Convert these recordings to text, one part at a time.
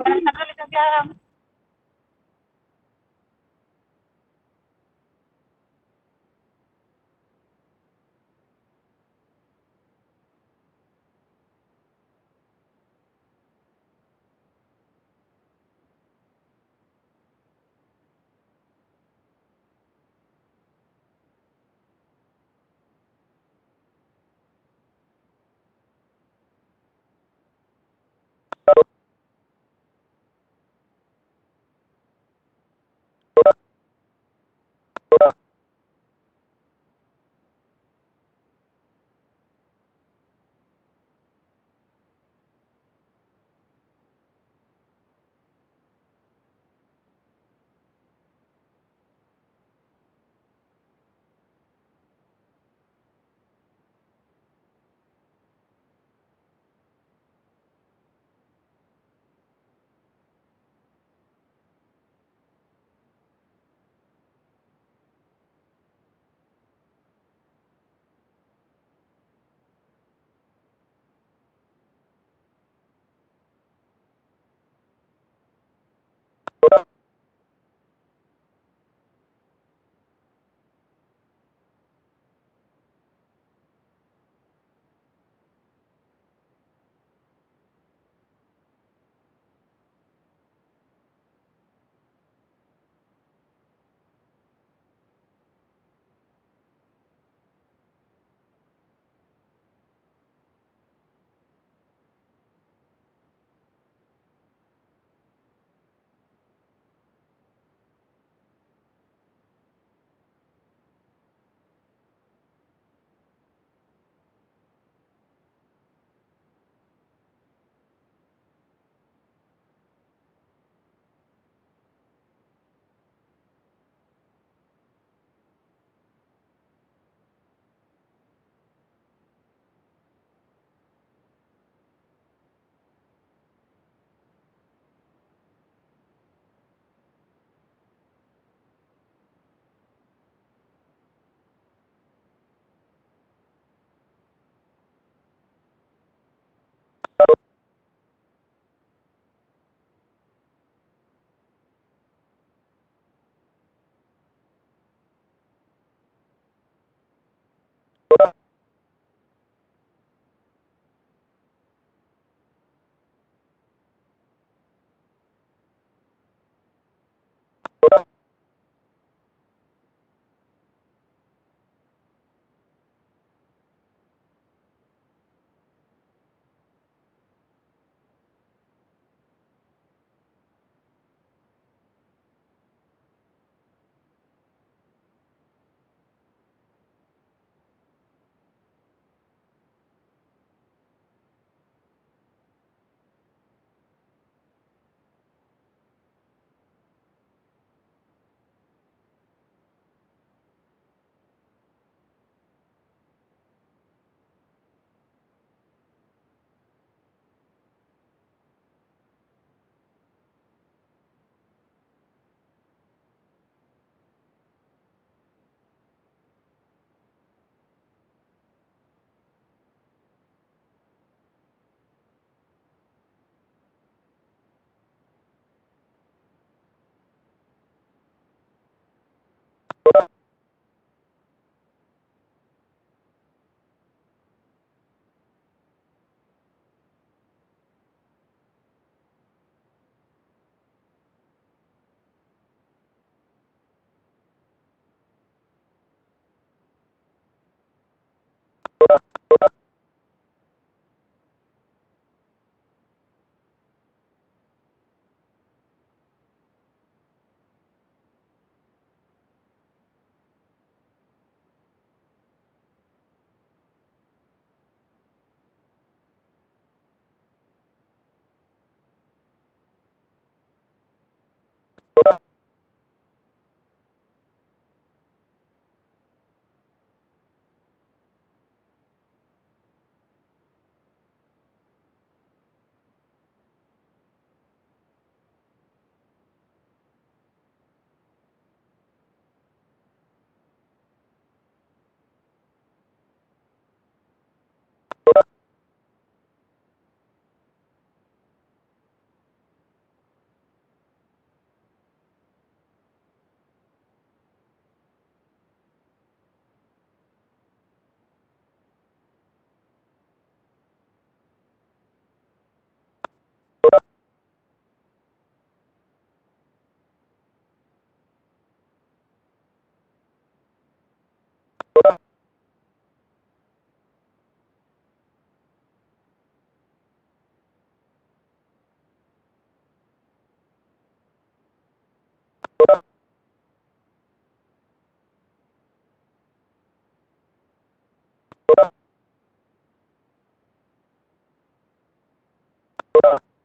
Buenas tardes, licenciada.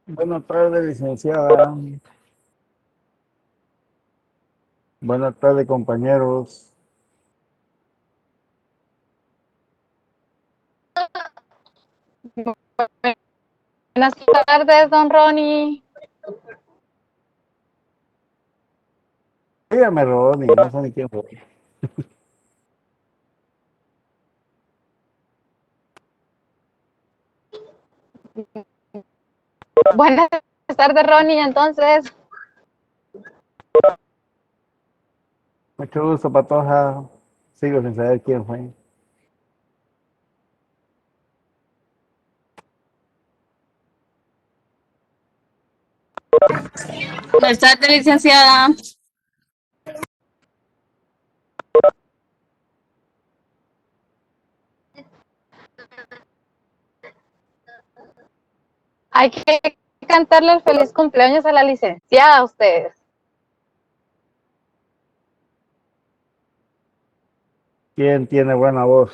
Buenas tardes, licenciada. Buenas tardes, compañeros. Buenas tardes, don Ronnie. Dígame, Ronnie, no sé ni quién fue. Buenas tardes, Ronnie, entonces. Mucho gusto, Patoja. Sigo sin saber quién fue. Buenas tardes, licenciada. Hay que cantarle el feliz cumpleaños a la licenciada a ustedes. ¿Quién tiene buena voz?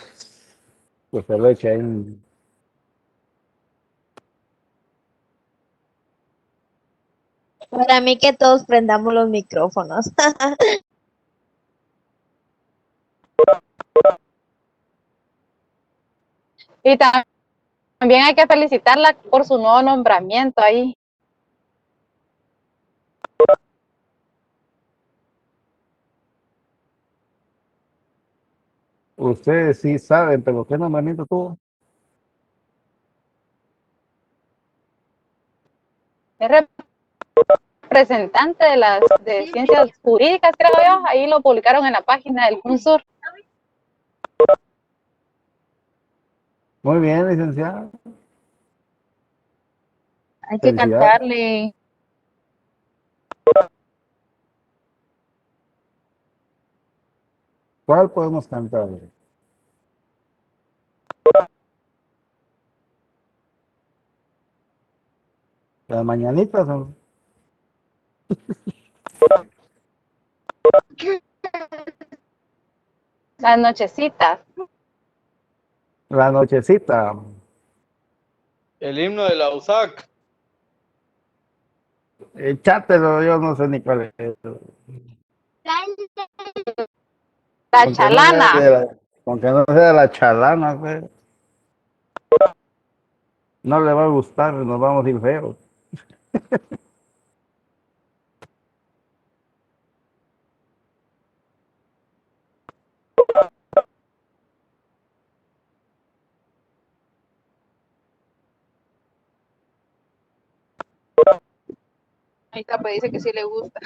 Pues se lo echa ahí. Para mí que todos prendamos los micrófonos. Y también hay que felicitarla por su nuevo nombramiento ahí. Ustedes sí saben, pero ¿qué nombramiento tuvo? Es representante de las de ciencias jurídicas, creo yo. Ahí lo publicaron en la página del CUNSUR. Muy bien, licenciada. Hay que Felicidades. cantarle. ¿Cuál podemos cantar? ¿Las mañanitas o Las nochecitas. la nochecita? El himno de la USAC. Echátelo, yo no sé ni cuál es. La Aunque no sea chalana. aunque no sea la chalana, pues, no le va a gustar, nos vamos a ir feos. Ahí está, pues dice que sí le gusta.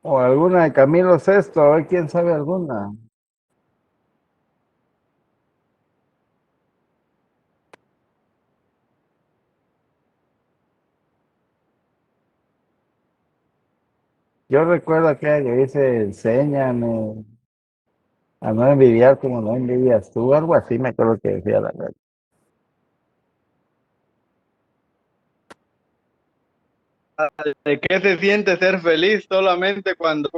O alguna de Camilo Sesto, a ver quién sabe alguna. Yo recuerdo aquella que dice, enséñame a no envidiar como no envidias tú, algo así me acuerdo que decía la verdad. ¿De qué se siente ser feliz solamente cuando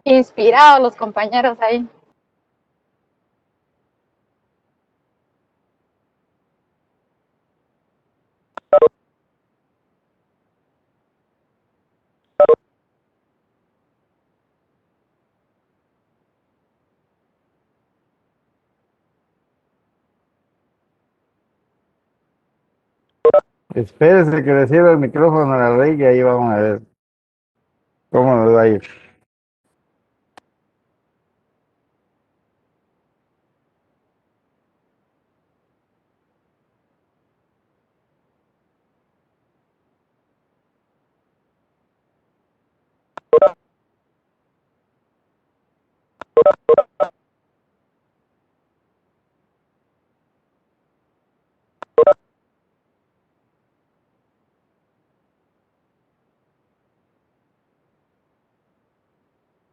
Inspirados los compañeros ahí. Espérese que le sirva el micrófono a la Rey y ahí vamos a ver cómo nos va a ir.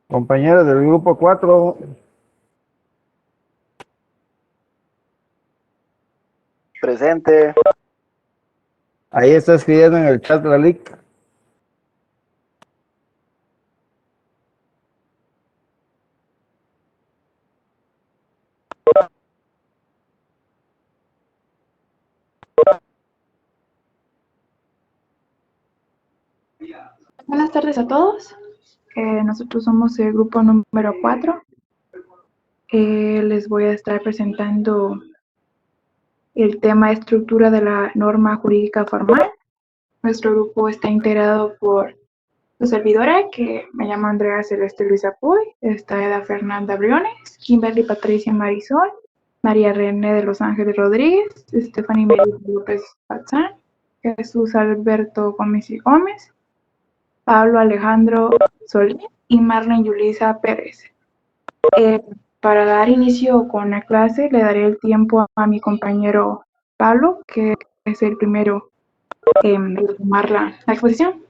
Compañeros del grupo 4, Presente. ahí está escribiendo en el chat la link. Buenas tardes a todos. Nosotros somos el grupo número 4. Les voy a estar presentando el tema estructura de la norma jurídica formal. Nuestro grupo está integrado por su servidora, que me llamo Andrea Celeste Luisa Puy, está Eda Fernanda Briones, Kimberly Patricia Marisol, María René de Los Ángeles Rodríguez, Stephanie Melissa López Pazán, Jesús Alberto Gómez y Gómez, Pablo Alejandro Solís y Marlene Yulisa Pérez. Para dar inicio con la clase, le daré el tiempo a mi compañero Pablo, que es el primero en tomar la exposición.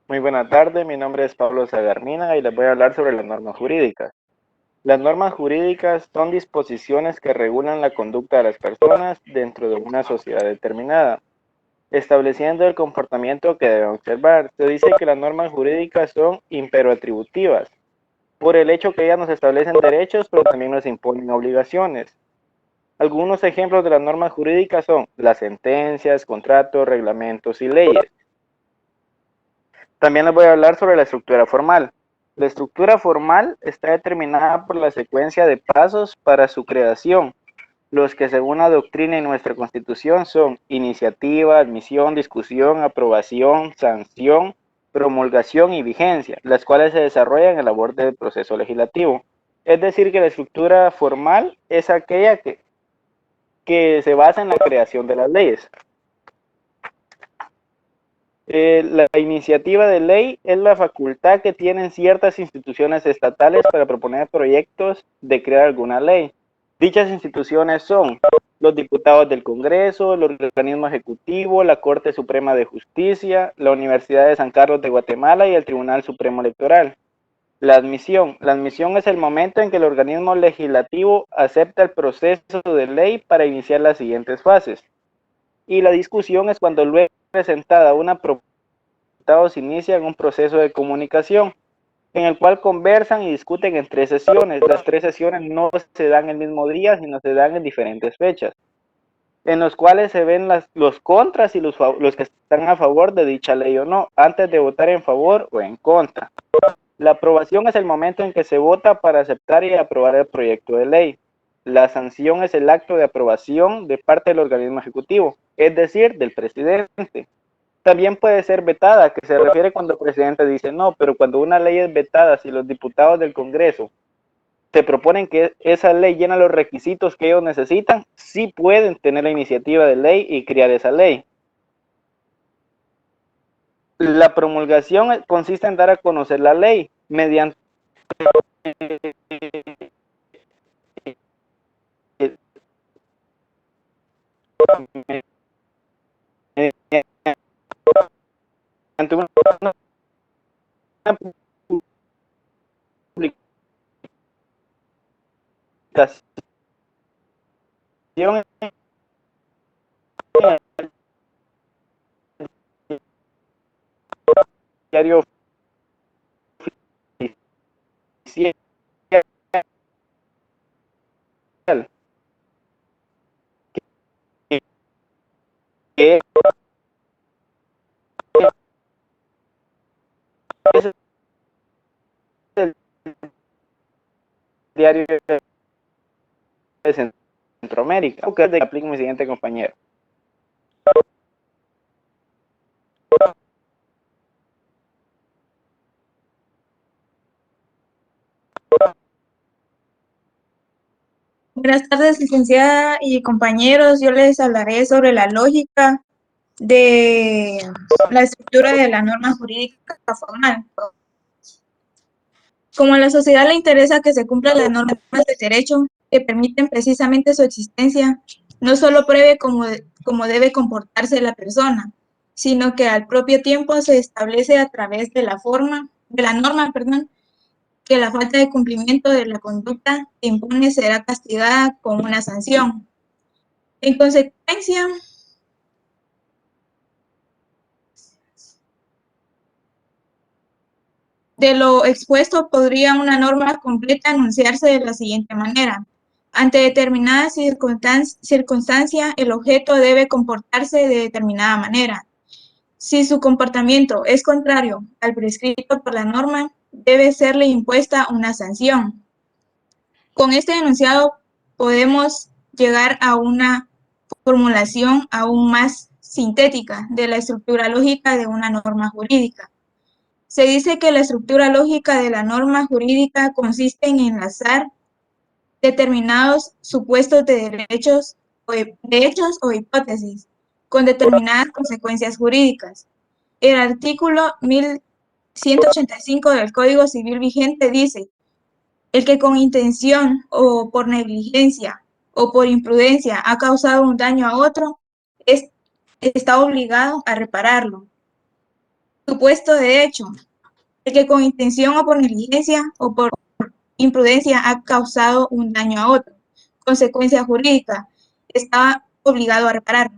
Muy buena tarde, mi nombre es Pablo Zagarnina y les voy a hablar sobre las normas jurídicas. Las normas jurídicas son disposiciones que regulan la conducta de las personas dentro de una sociedad determinada, estableciendo el comportamiento que deben observar. Se dice que las normas jurídicas son imperoatributivas, por el hecho que ellas nos establecen derechos, pero también nos imponen obligaciones. Algunos ejemplos de las normas jurídicas son las sentencias, contratos, reglamentos y leyes. También les voy a hablar sobre la estructura formal. La estructura formal está determinada por la secuencia de pasos para su creación, los que según la doctrina y nuestra Constitución son iniciativa, admisión, discusión, aprobación, sanción, promulgación y vigencia, las cuales se desarrollan en el labor del proceso legislativo. Es decir, que la estructura formal es aquella que se basa en la creación de las leyes. La iniciativa de ley es la facultad que tienen ciertas instituciones estatales para proponer proyectos de crear alguna ley. Dichas instituciones son los diputados del Congreso, el organismo ejecutivo, la Corte Suprema de Justicia, la Universidad de San Carlos de Guatemala y el Tribunal Supremo Electoral. La admisión es el momento en que el organismo legislativo acepta el proceso de ley para iniciar las siguientes fases. Y la discusión es cuando luego presentada una propuesta se inicia en un proceso de comunicación en el cual conversan y discuten en 3 sesiones. Las 3 sesiones no se dan el mismo día, sino se dan en diferentes fechas, en los cuales se ven los contras y los que están a favor de dicha ley o no, antes de votar en favor o en contra. La aprobación es el momento en que se vota para aceptar y aprobar el proyecto de ley. La sanción es el acto de aprobación de parte del organismo ejecutivo, es decir, del presidente. También puede ser vetada, que se refiere cuando el presidente dice no, pero cuando una ley es vetada, si los diputados del Congreso te proponen que esa ley llena los requisitos que ellos necesitan, sí pueden tener la iniciativa de ley y crear esa ley. La promulgación consiste en dar a conocer la ley mediante una publicación diario oficial. Que es el diario de Centroamérica. Que aplico mi siguiente compañero. Buenas tardes, licenciada y compañeros. Yo les hablaré sobre la lógica de la estructura de la norma jurídica formal. Como a la sociedad le interesa que se cumplan las normas de derecho que permiten precisamente su existencia, no solo prevé cómo debe comportarse la persona, sino que al propio tiempo se establece a través de la norma, que la falta de cumplimiento de la conducta que impone será castigada con una sanción. En consecuencia, de lo expuesto, podría una norma completa enunciarse de la siguiente manera. Ante determinada circunstancia, el objeto debe comportarse de determinada manera. Si su comportamiento es contrario al prescrito por la norma, debe serle impuesta una sanción. Con este enunciado podemos llegar a una formulación aún más sintética de la estructura lógica de una norma jurídica. Se dice que la estructura lógica de la norma jurídica consiste en enlazar determinados supuestos de hechos o hipótesis con determinadas consecuencias jurídicas. El artículo 1185 del Código Civil vigente dice: el que con intención o por negligencia o por imprudencia ha causado un daño a otro, está obligado a repararlo. Supuesto de hecho: el que con intención o por negligencia o por imprudencia ha causado un daño a otro. Consecuencia jurídica: está obligado a repararlo.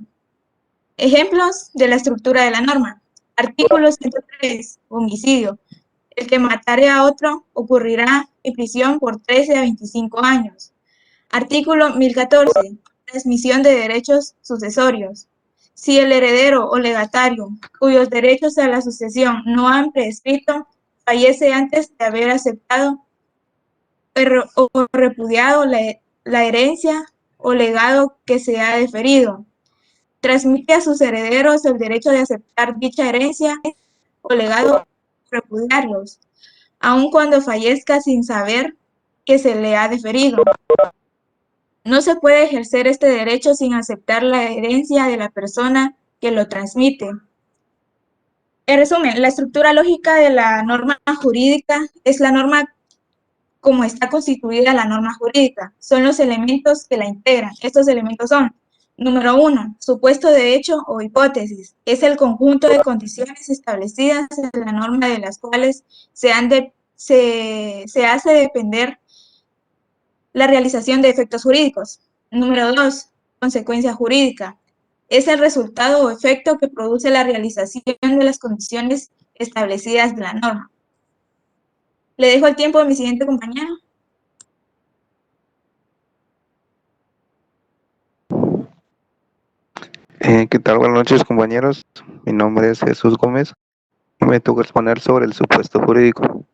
Ejemplos de la estructura de la norma. Artículo 103, homicidio. El que matare a otro ocurrirá en prisión por 13 a 25 años. Artículo 1014, transmisión de derechos sucesorios. Si el heredero o legatario, cuyos derechos a la sucesión no han prescrito, fallece antes de haber aceptado o repudiado la herencia o legado que se ha deferido, transmite a sus herederos el derecho de aceptar dicha herencia o legado o repudiarlos, aun cuando fallezca sin saber que se le ha deferido. No se puede ejercer este derecho sin aceptar la herencia de la persona que lo transmite. En resumen, la estructura lógica de la norma jurídica es la norma como está constituida la norma jurídica. Son los elementos que la integran. Estos elementos son: número 1, supuesto de hecho o hipótesis. Es el conjunto de condiciones establecidas en la norma de las cuales se hace depender la realización de efectos jurídicos. Número 2, consecuencia jurídica. Es el resultado o efecto que produce la realización de las condiciones establecidas de la norma. Le dejo el tiempo a mi siguiente compañero. ¿Qué tal? Buenas noches, compañeros. Mi nombre es Jesús Gómez. Me toca exponer sobre el supuesto jurídico.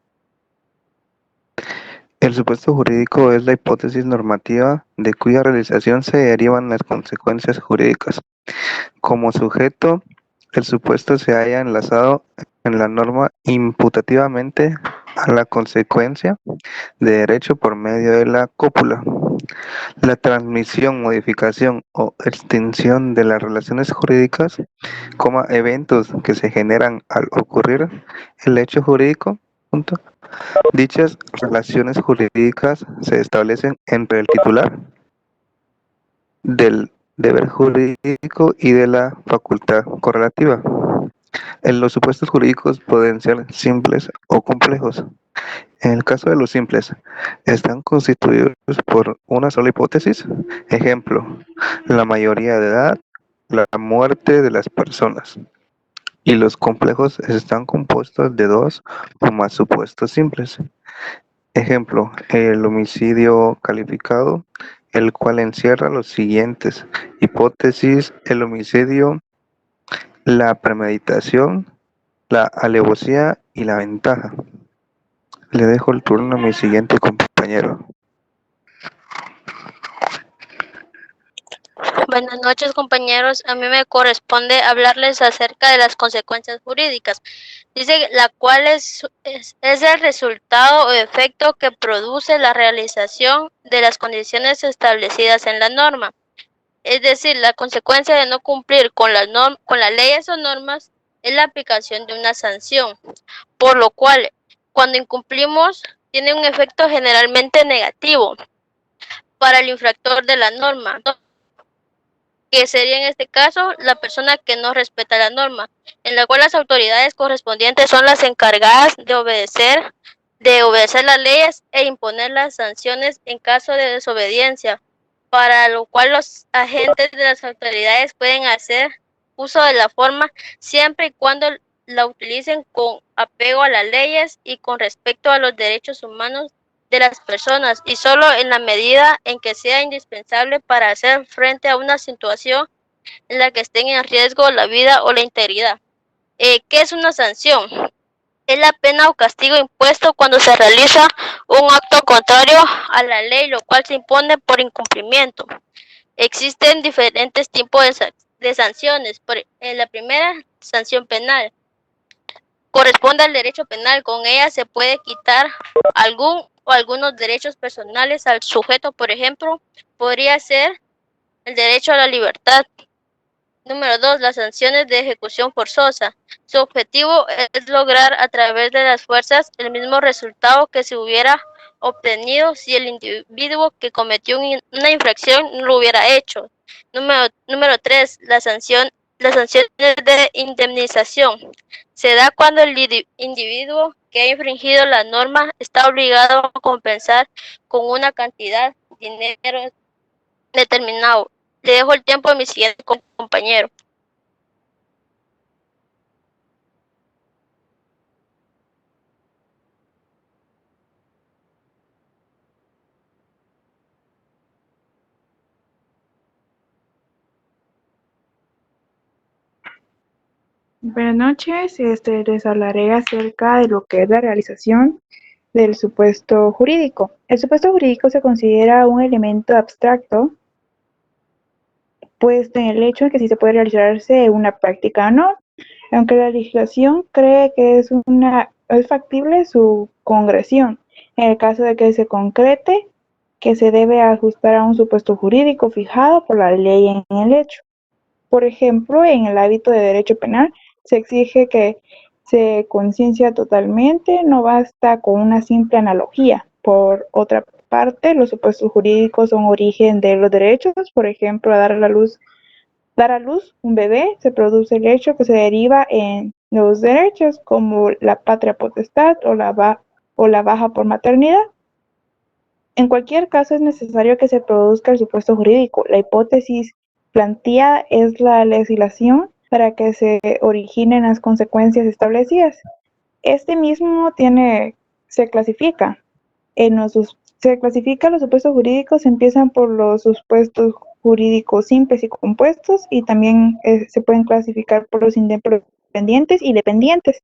El supuesto jurídico es la hipótesis normativa de cuya realización se derivan las consecuencias jurídicas. Como sujeto, el supuesto se halla enlazado en la norma imputativamente a la consecuencia de derecho por medio de la cópula. La transmisión, modificación o extinción de las relaciones jurídicas, eventos que se generan al ocurrir el hecho jurídico, punto. Dichas relaciones jurídicas se establecen entre el titular del deber jurídico y de la facultad correlativa. Los supuestos jurídicos pueden ser simples o complejos. En el caso de los simples, están constituidos por una sola hipótesis. Ejemplo: la mayoría de edad, la muerte de las personas. y los complejos están compuestos de dos o más supuestos simples. Ejemplo, el homicidio calificado, el cual encierra los siguientes hipótesis: el homicidio, la premeditación, la alevosía y la ventaja. Le dejo el turno a mi siguiente compañero. Buenas noches, compañeros. A mí me corresponde hablarles acerca de las consecuencias jurídicas. Dice la cual es el resultado o efecto que produce la realización de las condiciones establecidas en la norma. Es decir, la consecuencia de no cumplir con las leyes o normas es la aplicación de una sanción, por lo cual, cuando incumplimos, tiene un efecto generalmente negativo para el infractor de la norma, que sería en este caso la persona que no respeta la norma, en la cual las autoridades correspondientes son las encargadas de obedecer las leyes e imponer las sanciones en caso de desobediencia, para lo cual los agentes de las autoridades pueden hacer uso de la forma siempre y cuando la utilicen con apego a las leyes y con respecto a los derechos humanos de las personas, y solo en la medida en que sea indispensable para hacer frente a una situación en la que estén en riesgo la vida o la integridad. ¿Qué es una sanción? Es la pena o castigo impuesto cuando se realiza un acto contrario a la ley, lo cual se impone por incumplimiento. Existen diferentes tipos de sanciones. La primera, sanción penal, corresponde al derecho penal. Con ella se puede quitar algunos derechos personales al sujeto. Por ejemplo, podría ser el derecho a la libertad. Número 2, las sanciones de ejecución forzosa. Su objetivo es lograr a través de las fuerzas el mismo resultado que se hubiera obtenido si el individuo que cometió una infracción no lo hubiera hecho. Número 3, las sanciones de indemnización. Se da cuando el individuo que ha infringido la norma está obligado a compensar con una cantidad de dinero determinado. Le dejo el tiempo a mi siguiente compañero. Buenas noches, les hablaré acerca de lo que es la realización del supuesto jurídico. El supuesto jurídico se considera un elemento abstracto, puesto en el hecho de que si se puede realizarse una práctica o no, aunque la legislación cree que es factible su concreción. En el caso de que se concrete, que se debe ajustar a un supuesto jurídico fijado por la ley en el hecho. Por ejemplo, en el ámbito de derecho penal, se exige que se conciencia totalmente, no basta con una simple analogía. Por otra parte, los supuestos jurídicos son origen de los derechos. Por ejemplo, a dar a luz un bebé, se produce el hecho que se deriva en los derechos, como la patria potestad o la baja por maternidad. En cualquier caso, es necesario que se produzca el supuesto jurídico. La hipótesis planteada es la legislación para que se originen las consecuencias establecidas. Este mismo se clasifica. Los supuestos jurídicos, empiezan por los supuestos jurídicos simples y compuestos, y también se pueden clasificar por los independientes y dependientes.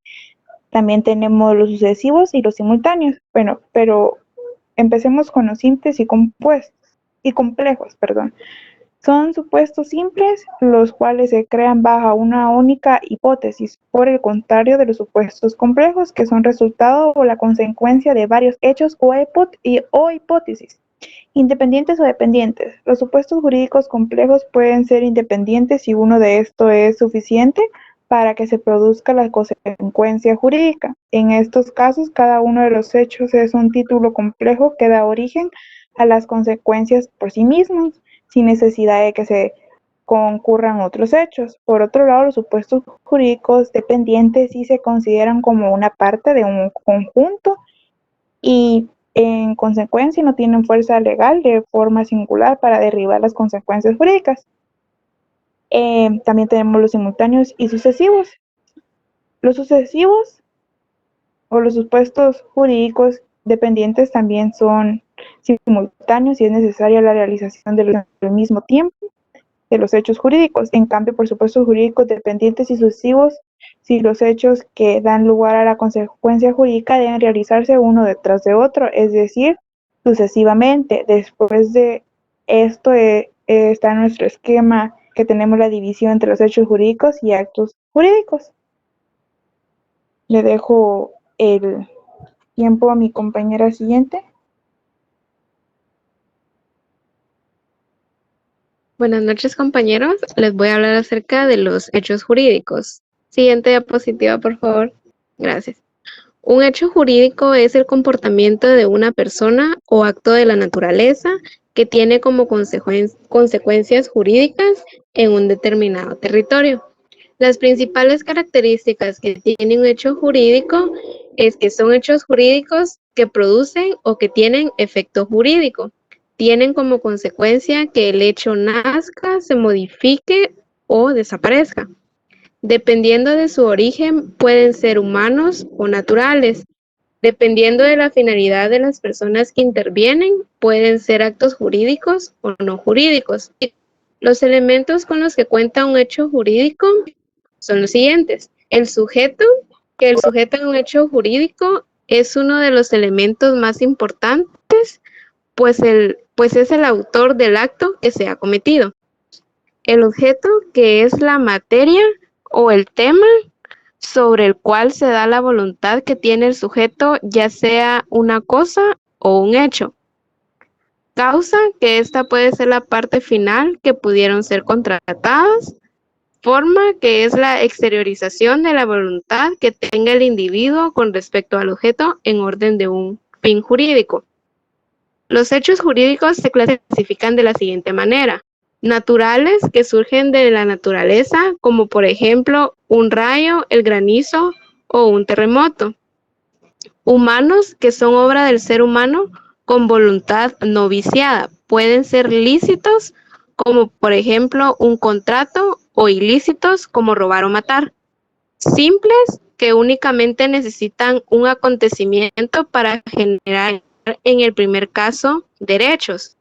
También tenemos los sucesivos y los simultáneos. Bueno, pero empecemos con los simples y complejos. Son supuestos simples, los cuales se crean bajo una única hipótesis, por el contrario de los supuestos complejos, que son resultado o la consecuencia de varios hechos o hipótesis. Independientes o dependientes. Los supuestos jurídicos complejos pueden ser independientes si uno de estos es suficiente para que se produzca la consecuencia jurídica. En estos casos, cada uno de los hechos es un título complejo que da origen a las consecuencias por sí mismos, sin necesidad de que se concurran otros hechos. Por otro lado, los supuestos jurídicos dependientes sí se consideran como una parte de un conjunto y en consecuencia no tienen fuerza legal de forma singular para derribar las consecuencias jurídicas. También tenemos los simultáneos y sucesivos. Los sucesivos o los supuestos jurídicos dependientes también son simultáneos y es necesaria la realización al mismo tiempo de los hechos jurídicos. En cambio, por supuestos jurídicos dependientes y sucesivos, si los hechos que dan lugar a la consecuencia jurídica deben realizarse uno detrás de otro, es decir, sucesivamente. Después de esto está nuestro esquema que tenemos la división entre los hechos jurídicos y actos jurídicos. Le dejo el tiempo a mi compañera siguiente. Buenas noches, compañeros. Les voy a hablar acerca de los hechos jurídicos. Siguiente diapositiva, por favor. Gracias. Un hecho jurídico es el comportamiento de una persona o acto de la naturaleza que tiene como consecuencias jurídicas en un determinado territorio. Las principales características que tiene un hecho jurídico es que son hechos jurídicos que producen o que tienen efecto jurídico. Tienen como consecuencia que el hecho nazca, se modifique o desaparezca. Dependiendo de su origen, pueden ser humanos o naturales. Dependiendo de la finalidad de las personas que intervienen, pueden ser actos jurídicos o no jurídicos. Los elementos con los que cuenta un hecho jurídico son los siguientes. El sujeto, que el sujeto en un hecho jurídico es uno de los elementos más importantes, pues es el autor del acto que se ha cometido. El objeto, que es la materia o el tema sobre el cual se da la voluntad que tiene el sujeto, ya sea una cosa o un hecho. Causa, que esta puede ser la parte final que pudieron ser contratadas. Forma, que es la exteriorización de la voluntad que tenga el individuo con respecto al objeto en orden de un fin jurídico. Los hechos jurídicos se clasifican de la siguiente manera. Naturales, que surgen de la naturaleza, como por ejemplo un rayo, el granizo o un terremoto. Humanos, que son obra del ser humano con voluntad no viciada. Pueden ser lícitos, como por ejemplo un contrato, o ilícitos, como robar o matar. Simples, que únicamente necesitan un acontecimiento para generar, en el primer caso, derechos.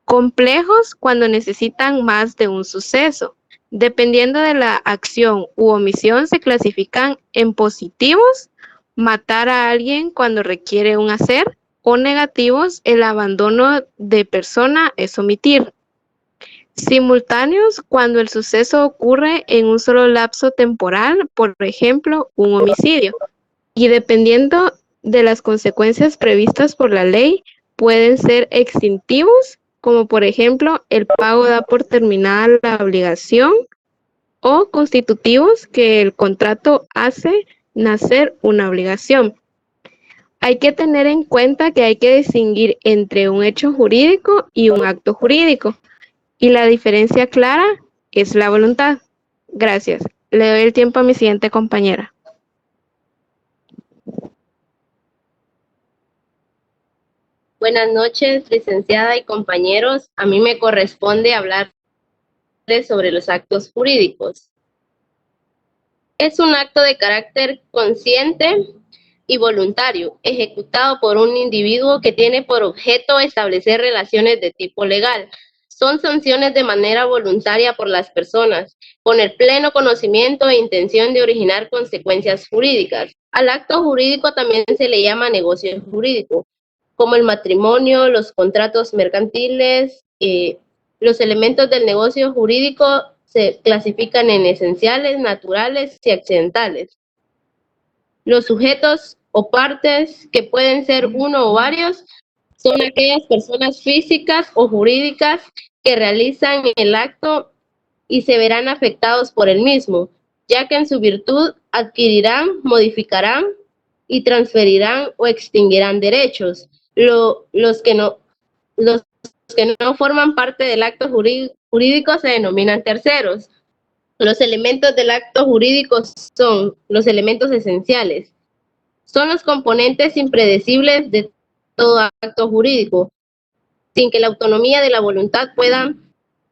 Complejos, cuando necesitan más de un suceso. Dependiendo de la acción u omisión, se clasifican en positivos, matar a alguien cuando requiere un hacer, o negativos, el abandono de persona es omitir. Simultáneos, cuando el suceso ocurre en un solo lapso temporal, por ejemplo, un homicidio. Y dependiendo de las consecuencias previstas por la ley, pueden ser extintivos, como por ejemplo, el pago da por terminada la obligación, o constitutivos, que el contrato hace nacer una obligación. Hay que tener en cuenta que hay que distinguir entre un hecho jurídico y un acto jurídico. Y la diferencia clara es la voluntad. Gracias. Le doy el tiempo a mi siguiente compañera. Buenas noches, licenciada y compañeros. A mí me corresponde hablar sobre los actos jurídicos. Es un acto de carácter consciente y voluntario, ejecutado por un individuo que tiene por objeto establecer relaciones de tipo legal. Son sanciones de manera voluntaria por las personas, con el pleno conocimiento e intención de originar consecuencias jurídicas. Al acto jurídico también se le llama negocio jurídico, como el matrimonio, los contratos mercantiles. Los elementos del negocio jurídico se clasifican en esenciales, naturales y accidentales. Los sujetos o partes, que pueden ser uno o varios, son aquellas personas físicas o jurídicas que realizan el acto y se verán afectados por el mismo, ya que en su virtud adquirirán, modificarán y transferirán o extinguirán derechos. Los que no forman parte del acto jurídico se denominan terceros. Los elementos del acto jurídico son los elementos esenciales. Son los componentes impredecibles de todo acto jurídico, sin que la autonomía de la voluntad pueda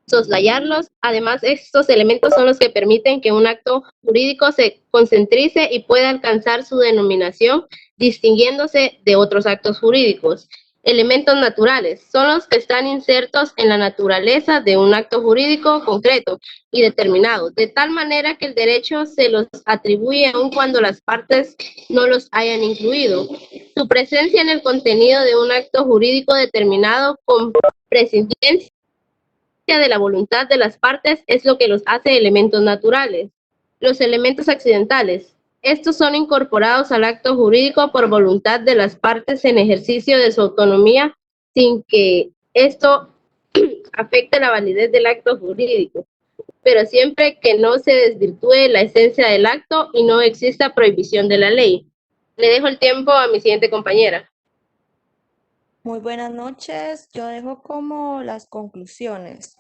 soslayarlos. Además, estos elementos son los que permiten que un acto jurídico se concentrice y pueda alcanzar su denominación, distinguiéndose de otros actos jurídicos. Elementos naturales son los que están insertos en la naturaleza de un acto jurídico concreto y determinado, de tal manera que el derecho se los atribuye aun cuando las partes no los hayan incluido. Su presencia en el contenido de un acto jurídico determinado con prescindencia de la voluntad de las partes es lo que los hace elementos naturales. Los elementos accidentales. Estos son incorporados al acto jurídico por voluntad de las partes en ejercicio de su autonomía sin que esto afecte la validez del acto jurídico, pero siempre que no se desvirtúe la esencia del acto y no exista prohibición de la ley. Le dejo el tiempo a mi siguiente compañera. Muy buenas noches. Yo dejo como las conclusiones.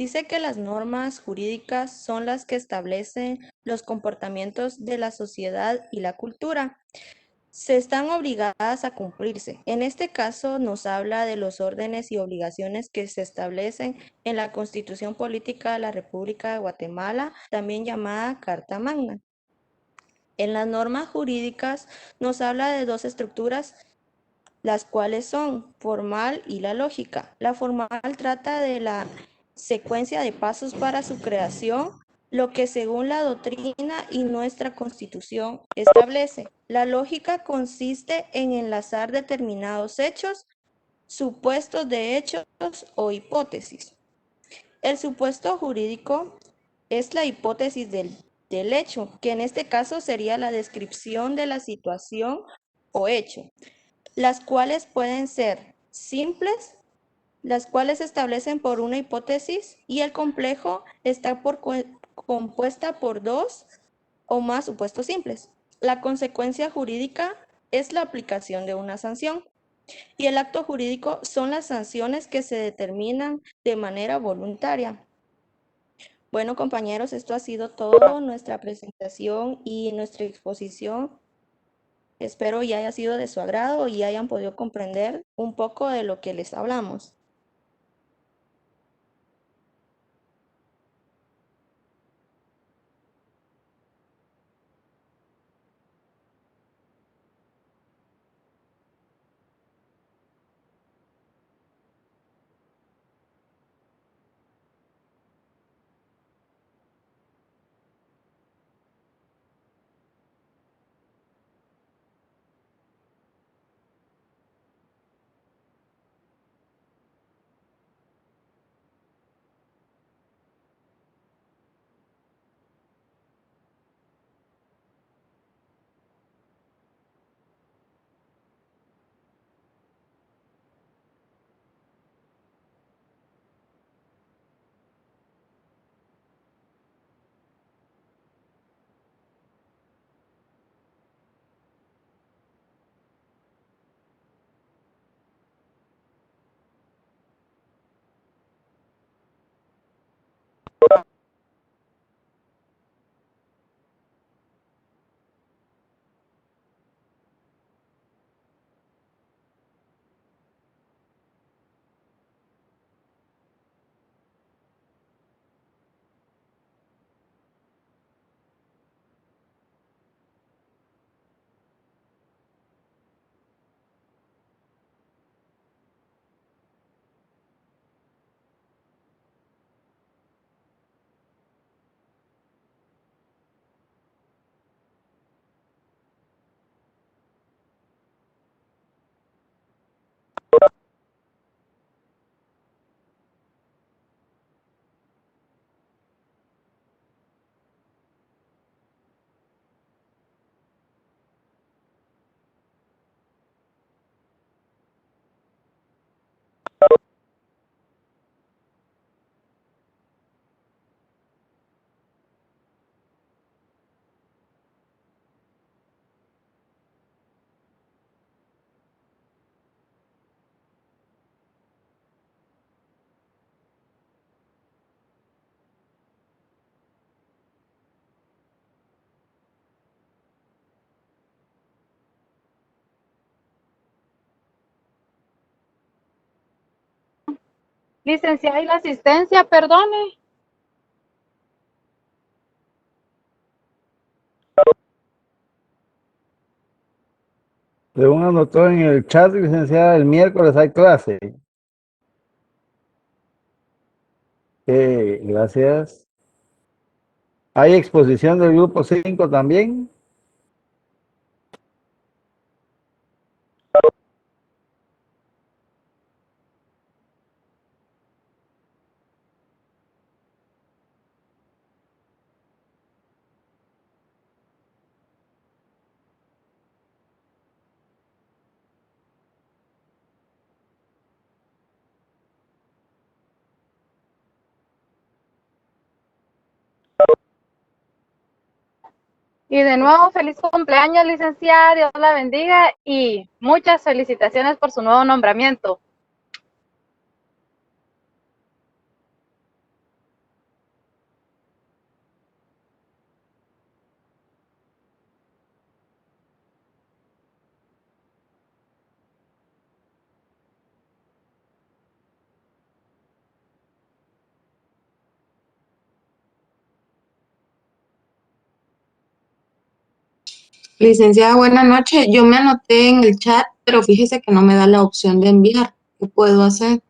Dice que las normas jurídicas son las que establecen los comportamientos de la sociedad y la cultura. Se están obligadas a cumplirse. En este caso nos habla de los órdenes y obligaciones que se establecen en la Constitución Política de la República de Guatemala, también llamada Carta Magna. En las normas jurídicas nos habla de dos estructuras, las cuales son formal y la lógica. La formal trata de la secuencia de pasos para su creación, lo que según la doctrina y nuestra Constitución establece. La lógica consiste en enlazar determinados hechos, supuestos de hechos o hipótesis. El supuesto jurídico es la hipótesis del hecho, que en este caso sería la descripción de la situación o hecho, las cuales pueden ser simples, las cuales se establecen por una hipótesis, y el complejo está compuesta por dos o más supuestos simples. La consecuencia jurídica es la aplicación de una sanción y el acto jurídico son las sanciones que se determinan de manera voluntaria. Bueno, compañeros, esto ha sido todo nuestra presentación y nuestra exposición. Espero y haya sido de su agrado y hayan podido comprender un poco de lo que les hablamos. Licenciada, ¿y la asistencia? Perdone. Según anotó en el chat, licenciada, el miércoles hay clase. Gracias. ¿Hay exposición del grupo 5 también? Y de nuevo, feliz cumpleaños, licenciada, Dios la bendiga y muchas felicitaciones por su nuevo nombramiento. Licenciada, buenas noches. Yo me anoté en el chat, pero fíjese que no me da la opción de enviar. ¿Qué puedo hacer?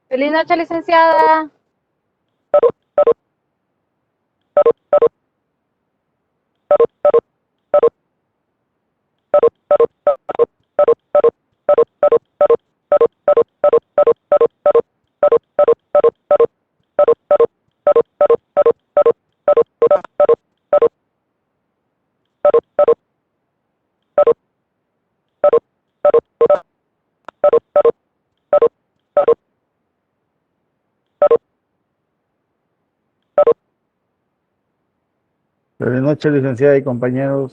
Feliz noche, licenciada. Buenas noches, licenciada y compañeros.